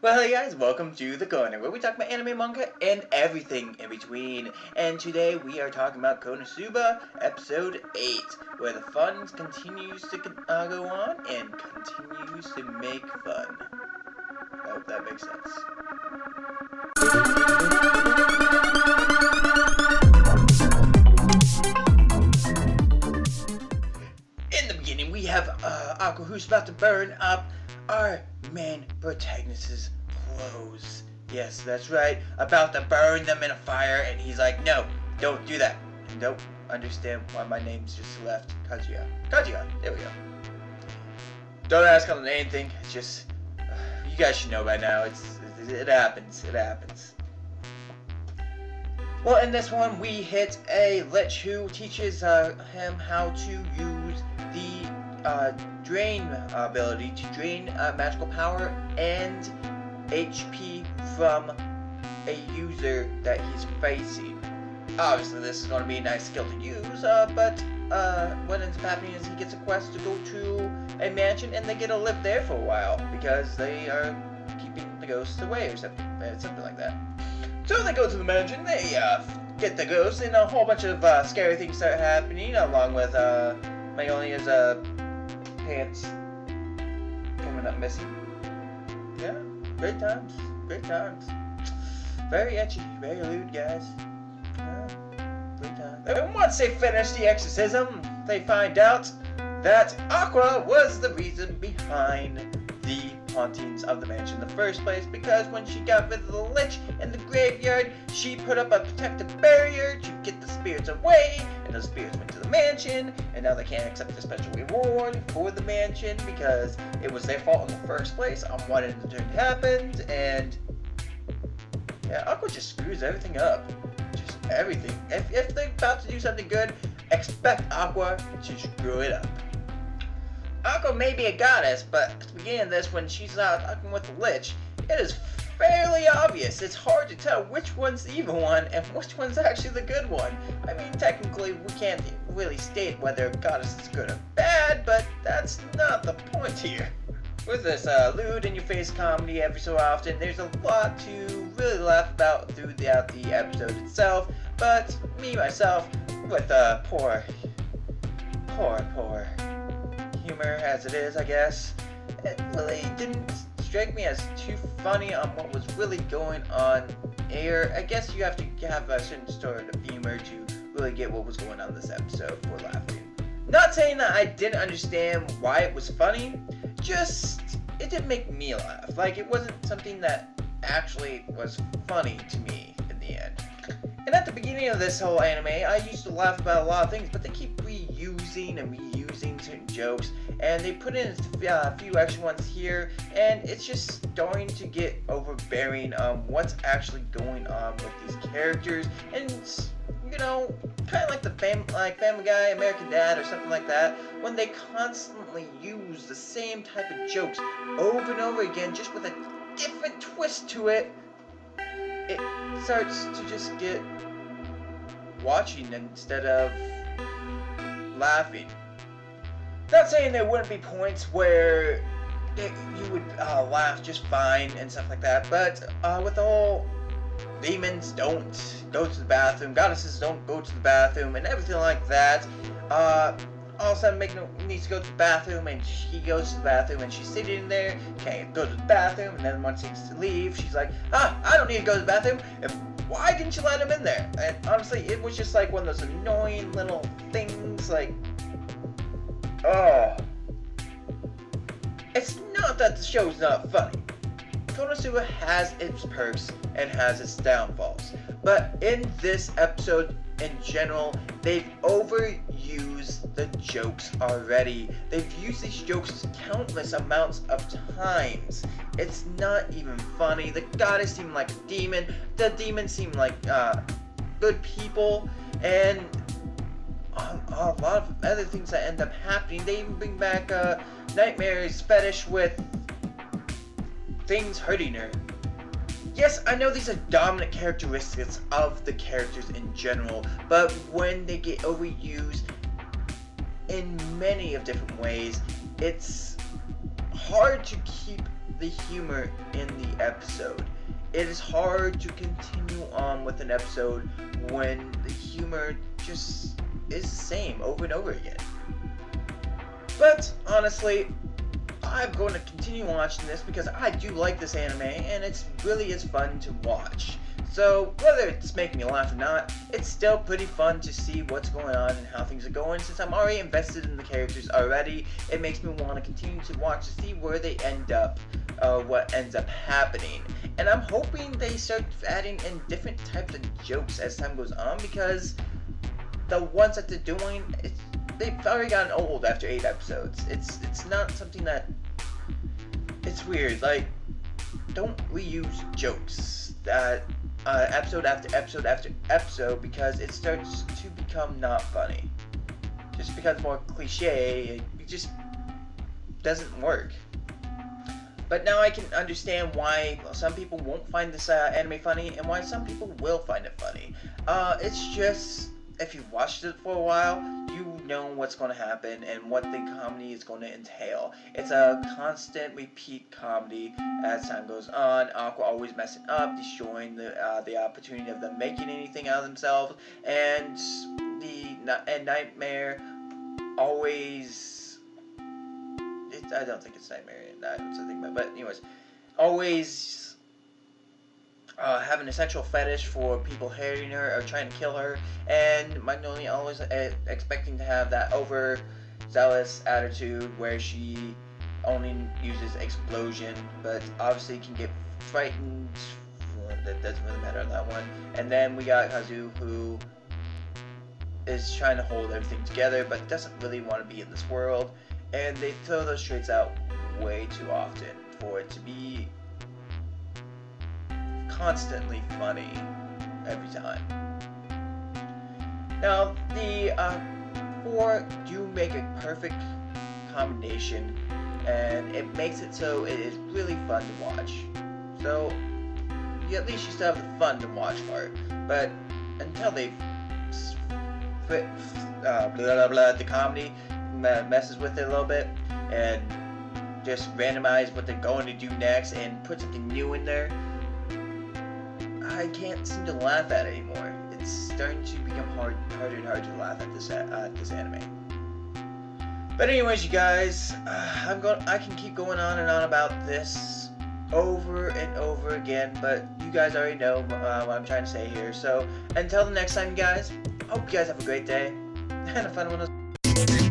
Well, hey guys, welcome to The Corner, where we talk about anime, manga, and everything in between. And today we are talking about KonoSuba, Episode 8, where the fun continues to go on and continues to make fun. I hope that makes sense. In the beginning, we have Aqua, who's about to burn up our main protagonist's clothes. Yes, that's right, about to burn them in a fire, and he's like, no, don't do that. And don't understand why my name's just left. Kazuya, there we go. Don't ask on the name thing, it's just, you guys should know by now, it happens. Well, in this one, we hit a lich who teaches him how to use the drain ability to drain magical power and HP from a user that he's facing. Obviously, this is going to be a nice skill to use, but what ends up happening is he gets a quest to go to a mansion and they get to live there for a while because they are keeping the ghosts away or something like that. So they go to the mansion, they get the ghost, and a whole bunch of scary things start happening, along with Magnolia's pants coming up missing. Yeah, great times. Very etchy, very lewd, guys. Yeah, great times. And once they finish the exorcism, they find out that Aqua was the reason behind the hauntings of the mansion in the first place, because when she got rid of the lich in the graveyard, she put up a protective barrier to get the spirits away, and those spirits went to the mansion, and now they can't accept the special reward for the mansion because it was their fault in the first place on what in turn happened. And yeah, Aqua just screws everything up. Just everything. If they're about to do something good, expect Aqua to screw it up. Aqua may be a goddess, but at the beginning of this, when she's not talking with the lich, it is fairly obvious. It's hard to tell which one's the evil one and which one's actually the good one. I mean, technically, we can't really state whether a goddess is good or bad, but that's not the point here. With this lewd in-your-face comedy every so often, there's a lot to really laugh about throughout the episode itself, but me, myself, with poor humor as it is, I guess, it really didn't strike me as too funny on what was really going on here. I guess you have to have a certain sort of humor to really get what was going on in this episode for laughing. Not saying that I didn't understand why it was funny, just it didn't make me laugh. Like, it wasn't something that actually was funny to me in the end. And at the beginning of this whole anime, I used to laugh about a lot of things, but they keep reusing certain jokes, and they put in a few extra ones here, and it's just starting to get overbearing on what's actually going on with these characters. And you know, kind of like the Family Guy, American Dad, or something like that, when they constantly use the same type of jokes over and over again, just with a different twist to it, it starts to just get watching instead of laughing. Not saying there wouldn't be points where you would laugh just fine and stuff like that, but with the whole demons don't go to the bathroom, goddesses don't go to the bathroom, and everything like that, all of a sudden Magno needs to go to the bathroom, and she goes to the bathroom, and she's sitting there, can't go to the bathroom, and then once she needs to leave, she's like, I don't need to go to the bathroom, and why didn't you let him in there? And honestly, it was just like one of those annoying little things, like, oh. It's not that the show's not funny. KonoSuba has its perks and has its downfalls, but in this episode in general, they've overused the jokes already. They've used these jokes countless amounts of times. It's not even funny. The goddess seemed like a demon. The demons seemed like good people, and a lot of other things that end up happening. They even bring back Nightmare's fetish with things hurting her. Yes, I know these are dominant characteristics of the characters in general, but when they get overused in many of different ways, it's hard to keep the humor in the episode. It is hard to continue on with an episode when the humor just is the same over and over again. But honestly, I'm going to continue watching this because I do like this anime and it's really is fun to watch. So whether it's making me laugh or not, it's still pretty fun to see what's going on and how things are going. Since I'm already invested in the characters already, it makes me want to continue to watch to see where they end up, what ends up happening. And I'm hoping they start adding in different types of jokes as time goes on, because the ones that they're doing, they've already gotten old after 8 episodes. It's not something that, it's weird. Like, don't reuse jokes that episode after episode after episode, because it starts to become not funny. Just because it's more cliche, it just doesn't work. But now I can understand why some people won't find this anime funny and why some people will find it funny. It's just, if you've watched it for a while, you know what's going to happen and what the comedy is going to entail. It's a constant repeat comedy as time goes on. Aqua always messing up, destroying the opportunity of them making anything out of themselves, and Nightmare always. I don't think it's Nightmare. That's the thing, but anyways, always having a sexual fetish for people hating her or trying to kill her, and Magnolia always expecting to have that overzealous attitude where she only uses explosion, but obviously can get frightened. That doesn't really matter on that one. And then we got Kazu, who is trying to hold everything together but doesn't really want to be in this world, and they throw those traits out way too often for it to be constantly funny every time. Now, the 4 do make a perfect combination, and it makes it so it is really fun to watch. So, at least you still have the fun to watch part, but until they the comedy messes with it a little bit and just randomize what they're going to do next and put something new in there, I can't seem to laugh at it anymore. It's starting to become harder and harder to laugh at this anime. But anyways, you guys, I can keep going on and on about this over and over again, but you guys already know what I'm trying to say here. So until the next time, guys, I hope you guys have a great day and a fun one.